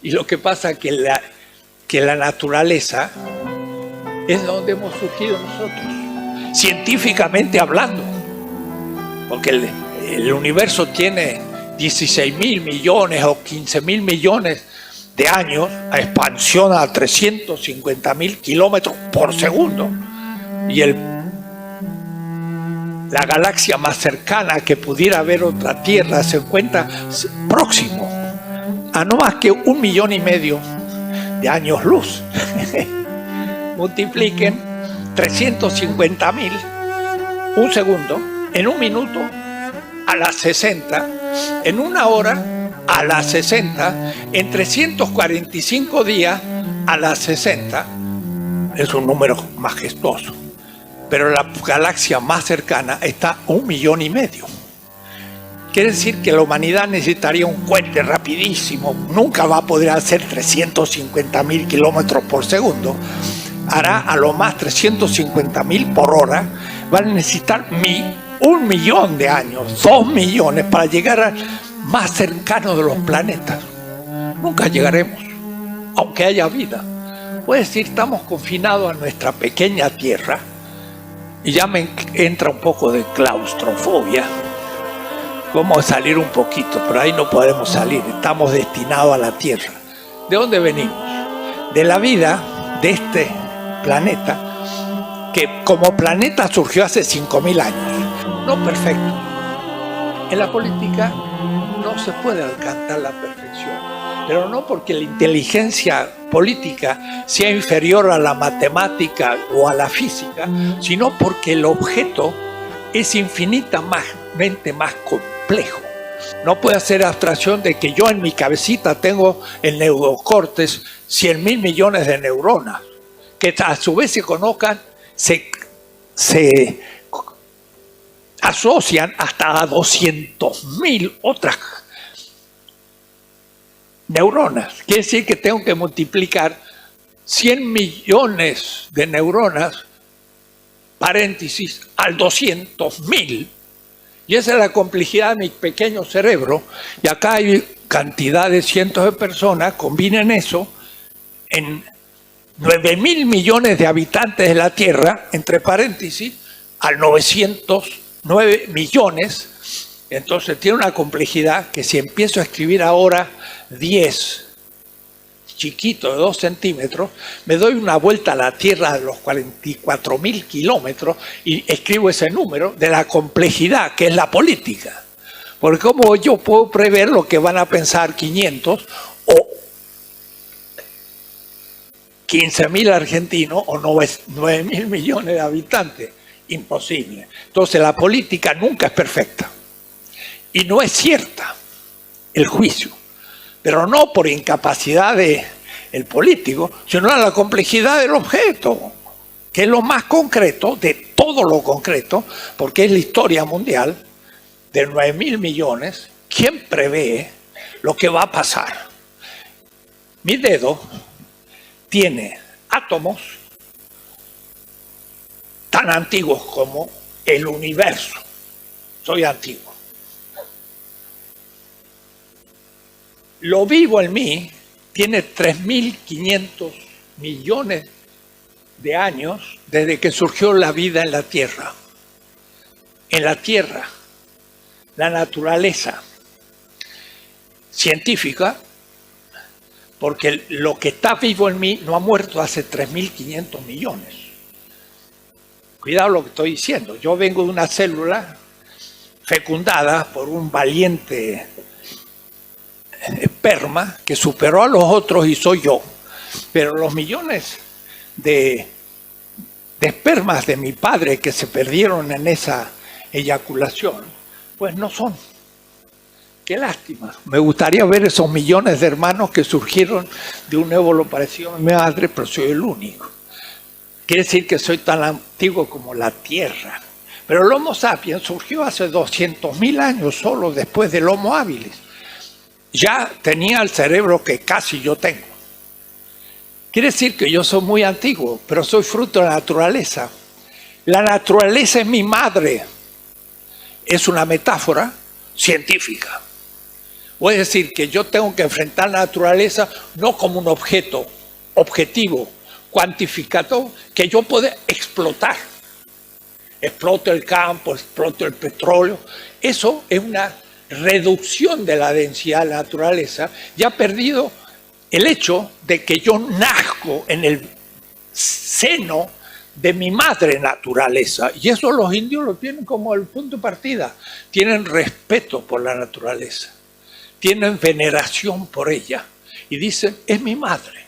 Y lo que pasa es que la naturaleza es donde hemos surgido nosotros, científicamente hablando, porque el universo tiene 16.000 millones o 15.000 millones de años a expansión a 350.000 kilómetros por segundo. Y la galaxia más cercana que pudiera haber otra Tierra se encuentra próximo a no más que 1,5 millones de años luz. Multipliquen 350.000 un segundo, en un minuto a las 60, en una hora a las 60, en 345 días a las 60. Es un número majestuoso. Pero la galaxia más cercana está a 1,5 millones. Quiere decir que la humanidad necesitaría un cohete rapidísimo, nunca va a poder hacer 350.000 kilómetros por segundo, hará a lo más 350.000 por hora, van a necesitar 1 millón de años, 2 millones para llegar al más cercano de los planetas. Nunca llegaremos, aunque haya vida. Puede decir, estamos confinados a nuestra pequeña Tierra, y ya me entra un poco de claustrofobia. ¿Cómo salir un poquito? Pero ahí no podemos salir, estamos destinados a la Tierra. ¿De dónde venimos? De la vida de este planeta, que como planeta surgió hace 5.000 años. No perfecto. En la política no se puede alcanzar la perfección, pero no porque la inteligencia política sea inferior a la matemática o a la física, sino porque el objeto es infinitamente más complejo. No puede hacer abstracción de que yo en mi cabecita tengo el neurocórtex 100.000 millones de neuronas, que a su vez se conozcan, se asocian hasta a 200.000 otras neuronas. Quiere decir que tengo que multiplicar 100 millones de neuronas, paréntesis, al 200.000. Y esa es la complejidad de mi pequeño cerebro. Y acá hay cantidad de cientos de personas, combinen eso, en 9.000 millones de habitantes de la Tierra, entre paréntesis, al 909 millones. Entonces tiene una complejidad que si empiezo a escribir ahora 10, chiquito de 2 centímetros, me doy una vuelta a la Tierra de los 44.000 kilómetros y escribo ese número de la complejidad que es la política. Porque como yo puedo prever lo que van a pensar 500 o 15.000 argentinos o 9.000 millones de habitantes. Imposible. Entonces la política nunca es perfecta. Y no es cierta el juicio, pero no por incapacidad del político, sino a la complejidad del objeto, que es lo más concreto de todo lo concreto, porque es la historia mundial de 9.000 millones. ¿Quién prevé lo que va a pasar? Mi dedo tiene átomos tan antiguos como el universo. Soy antiguo. Lo vivo en mí tiene 3.500 millones de años desde que surgió la vida en la Tierra. En la Tierra, la naturaleza científica, porque lo que está vivo en mí no ha muerto hace 3.500 millones. Cuidado lo que estoy diciendo. Yo vengo de una célula fecundada por un valiente esperma que superó a los otros y soy yo. Pero los millones de espermas de mi padre que se perdieron en esa eyaculación, pues no son. Qué lástima. Me gustaría ver esos millones de hermanos que surgieron de un óvulo parecido a mi madre, pero soy el único. Quiere decir que soy tan antiguo como la Tierra. Pero el Homo sapiens surgió hace 200.000 años solo después del Homo habilis. Ya tenía el cerebro que casi yo tengo. Quiere decir que yo soy muy antiguo, pero soy fruto de la naturaleza. La naturaleza es mi madre. Es una metáfora científica. O es decir, que yo tengo que enfrentar la naturaleza no como un objeto objetivo, cuantificado, que yo puedo explotar. Exploto el campo, exploto el petróleo. Eso es una reducción de la densidad de la naturaleza. Ya ha perdido el hecho de que yo nazco en el seno de mi madre naturaleza. Y eso los indios lo tienen como el punto de partida. Tienen respeto por la naturaleza. Tienen veneración por ella. Y dicen, es mi madre.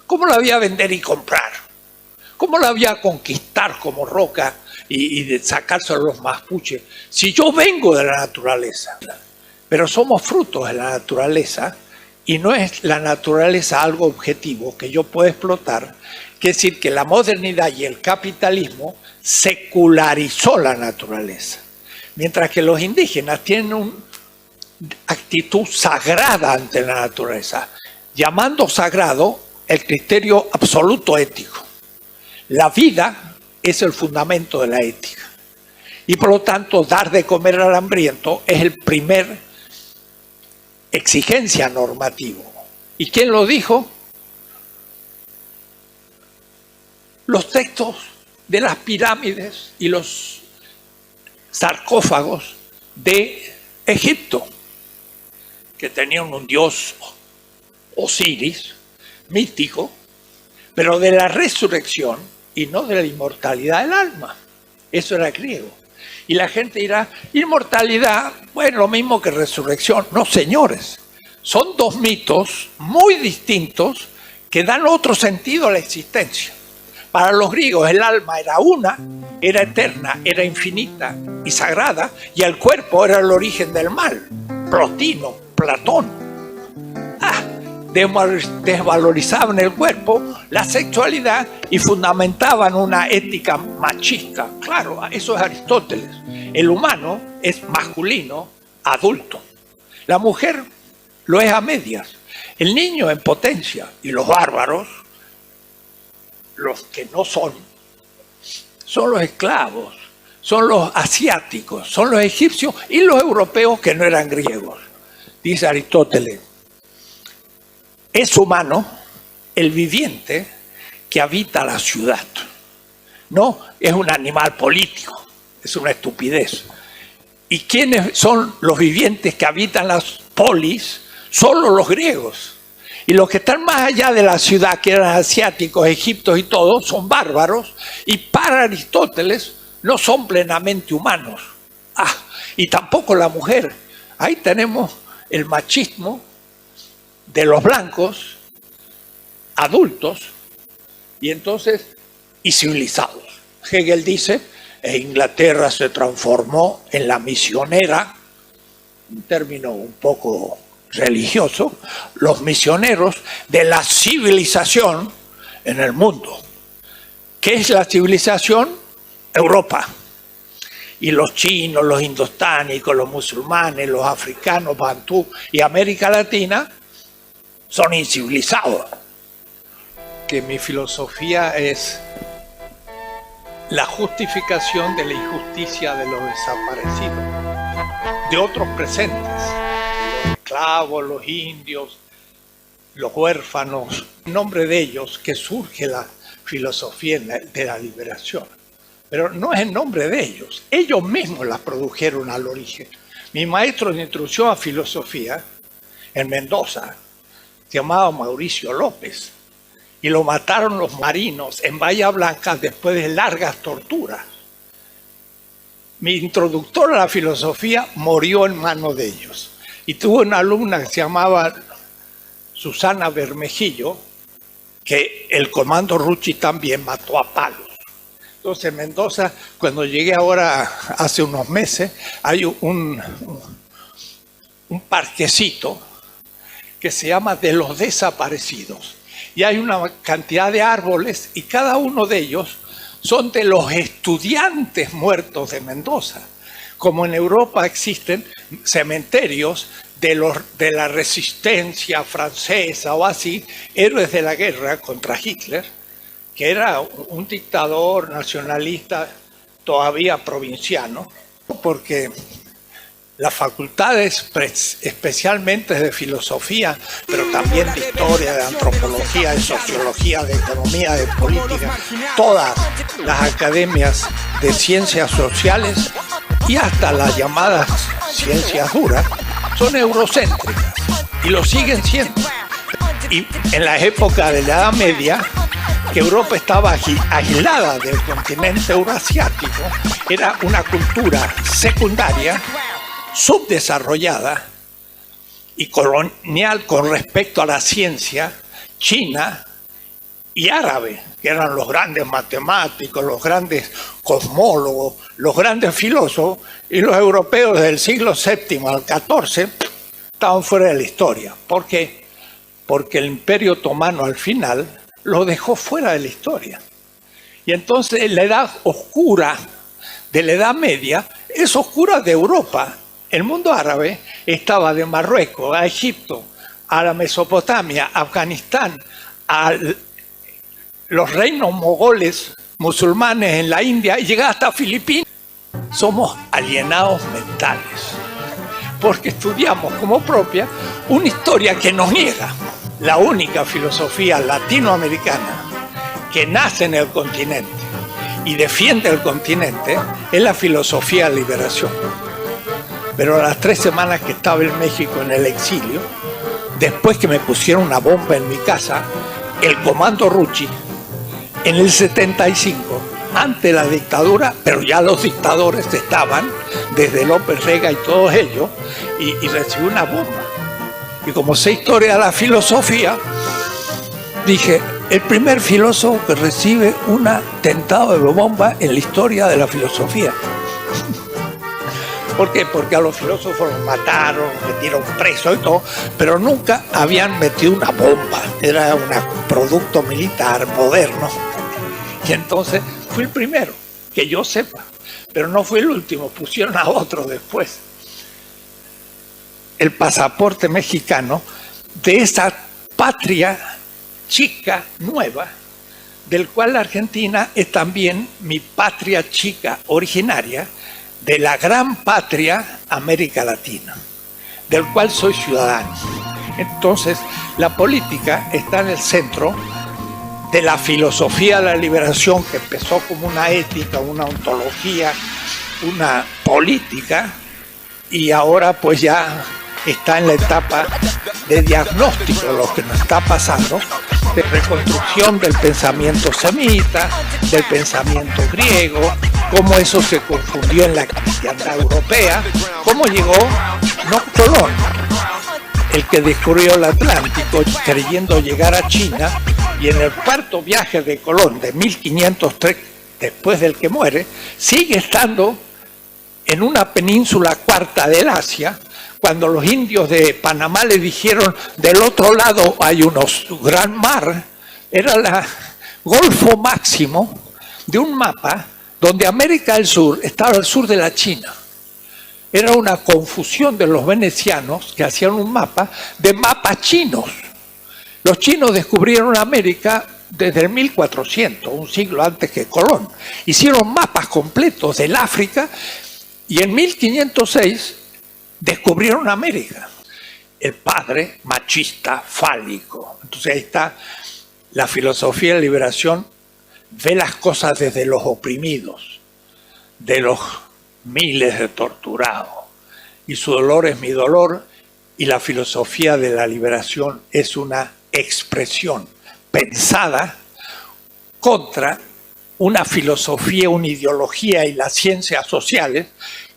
¿Cómo la voy a vender y comprar? ¿Cómo la voy a conquistar como roca y de sacárselo a los mapuches? Si yo vengo de la naturaleza, pero somos frutos de la naturaleza y no es la naturaleza algo objetivo que yo puedo explotar, quiere decir que la modernidad y el capitalismo secularizó la naturaleza. Mientras que los indígenas tienen una actitud sagrada ante la naturaleza, llamando sagrado el criterio absoluto ético. La vida es el fundamento de la ética. Y por lo tanto, dar de comer al hambriento es el primer exigencia normativa. ¿Y quién lo dijo? Los textos de las pirámides y los sarcófagos de Egipto, que tenían un dios Osiris, mítico, pero de la resurrección y no de la inmortalidad del alma. Eso era griego. Y la gente dirá, inmortalidad, bueno, lo mismo que resurrección. No, señores, son dos mitos muy distintos que dan otro sentido a la existencia. Para los griegos el alma era una, era eterna, era infinita y sagrada, y el cuerpo era el origen del mal. Plotino, Platón. Desvalorizaban el cuerpo, la sexualidad y fundamentaban una ética machista. Claro, eso es Aristóteles. El humano es masculino, adulto. La mujer lo es a medias. El niño en potencia y los bárbaros, los que no son los esclavos, son los asiáticos, son los egipcios y los europeos que no eran griegos. Dice Aristóteles, es humano el viviente que habita la ciudad. No es un animal político, es una estupidez. ¿Y quiénes son los vivientes que habitan las polis? Solo los griegos. Y los que están más allá de la ciudad, que eran asiáticos, egipcios y todo, son bárbaros. Y para Aristóteles no son plenamente humanos. Y tampoco la mujer. Ahí tenemos el machismo de los blancos, adultos, y civilizados. Hegel dice, Inglaterra se transformó en la misionera, un término un poco religioso, los misioneros de la civilización en el mundo. ¿Qué es la civilización? Europa. Y los chinos, los indostánicos, los musulmanes, los africanos, bantú y América Latina son incivilizados. Que mi filosofía es la justificación de la injusticia de los desaparecidos, de otros presentes, los esclavos, los indios, los huérfanos. En nombre de ellos que surge la filosofía de la liberación. Pero no es en nombre de ellos. Ellos mismos la produjeron al origen. Mi maestro de introducción a filosofía en Mendoza se llamaba Mauricio López y lo mataron los marinos en Bahía Blanca después de largas torturas. Mi introductor a la filosofía murió en manos de ellos y tuve una alumna que se llamaba Susana Bermejillo, que el comando Rucci también mató a palos. Entonces en Mendoza, cuando llegué ahora hace unos meses, hay un parquecito que se llama de los desaparecidos. Y hay una cantidad de árboles y cada uno de ellos son de los estudiantes muertos de Mendoza. Como en Europa existen cementerios de la resistencia francesa o así, héroes de la guerra contra Hitler, que era un dictador nacionalista todavía provinciano, porque las facultades especialmente de filosofía, pero también de historia, de antropología, de sociología, de economía, de política, todas las academias de ciencias sociales y hasta las llamadas ciencias duras son eurocéntricas y lo siguen siendo. Y en la época de la Edad Media, que Europa estaba aislada del continente euroasiático, era una cultura secundaria, subdesarrollada y colonial con respecto a la ciencia china y árabe, que eran los grandes matemáticos, los grandes cosmólogos, los grandes filósofos, y los europeos del siglo VII al XIV estaban fuera de la historia. ¿Por qué? Porque el Imperio Otomano al final lo dejó fuera de la historia. Y entonces la edad oscura de la Edad Media es oscura de Europa. El mundo árabe estaba de Marruecos a Egipto, a la Mesopotamia, a Afganistán, a los reinos mogoles musulmanes en la India y llegaba hasta Filipinas. Somos alienados mentales, porque estudiamos como propia una historia que nos niega. La única filosofía latinoamericana que nace en el continente y defiende el continente es la filosofía de liberación. Pero a las 3 semanas que estaba en México en el exilio, después que me pusieron una bomba en mi casa, el comando Rucci, en el 75, ante la dictadura, pero ya los dictadores estaban, desde López Rega y todos ellos, y recibí una bomba. Y como sé historia de la filosofía, dije, el primer filósofo que recibe un atentado de bomba en la historia de la filosofía. ¿Por qué? Porque a los filósofos los mataron, los metieron presos y todo, pero nunca habían metido una bomba. Era un producto militar moderno. Y entonces fui el primero, que yo sepa, pero no fui el último, pusieron a otro después. El pasaporte mexicano de esa patria chica nueva, del cual la Argentina es también mi patria chica originaria, de la gran patria América Latina, del cual soy ciudadano. Entonces, la política está en el centro de la filosofía de la liberación, que empezó como una ética, una ontología, una política, y ahora pues ya está en la etapa de diagnóstico de lo que nos está pasando, de reconstrucción del pensamiento semita, del pensamiento griego, cómo eso se confundió en la cristiandad europea, cómo llegó, no Colón, el que descubrió el Atlántico creyendo llegar a China, y en el cuarto viaje de Colón de 1503, después del que muere, sigue estando en una península cuarta del Asia, cuando los indios de Panamá le dijeron, del otro lado hay un gran mar, era el Golfo Máximo de un mapa donde América del Sur estaba al sur de la China. Era una confusión de los venecianos que hacían un mapa de mapas chinos. Los chinos descubrieron América desde el 1400, un siglo antes que Colón. Hicieron mapas completos del África y en 1506 descubrieron América. El padre machista fálico. Entonces ahí está la filosofía de liberación, ve las cosas desde los oprimidos, de los miles de torturados. Y su dolor es mi dolor, y la filosofía de la liberación es una expresión pensada contra una filosofía, una ideología y las ciencias sociales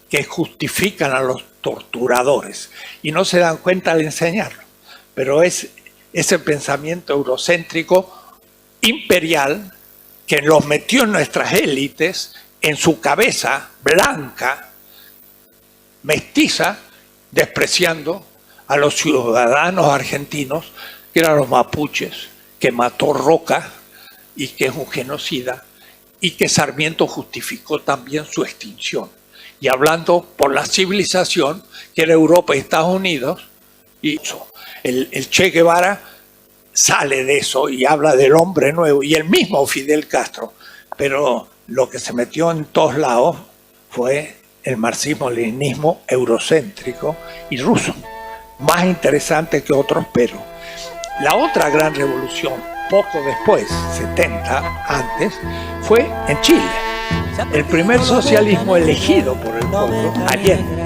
que justifican a los torturadores y no se dan cuenta al enseñarlo. Pero es ese pensamiento eurocéntrico imperial que los metió en nuestras élites, en su cabeza blanca, mestiza, despreciando a los ciudadanos argentinos, que eran los mapuches, que mató Roca y que es un genocida, y que Sarmiento justificó también su extinción. Y hablando por la civilización, que era Europa y Estados Unidos, y el Che Guevara sale de eso y habla del hombre nuevo, y el mismo Fidel Castro, pero lo que se metió en todos lados fue el marxismo-leninismo eurocéntrico y ruso, más interesante que otros, pero la otra gran revolución, poco después, 70 antes, fue en Chile. El primer socialismo elegido por el pueblo, Allende.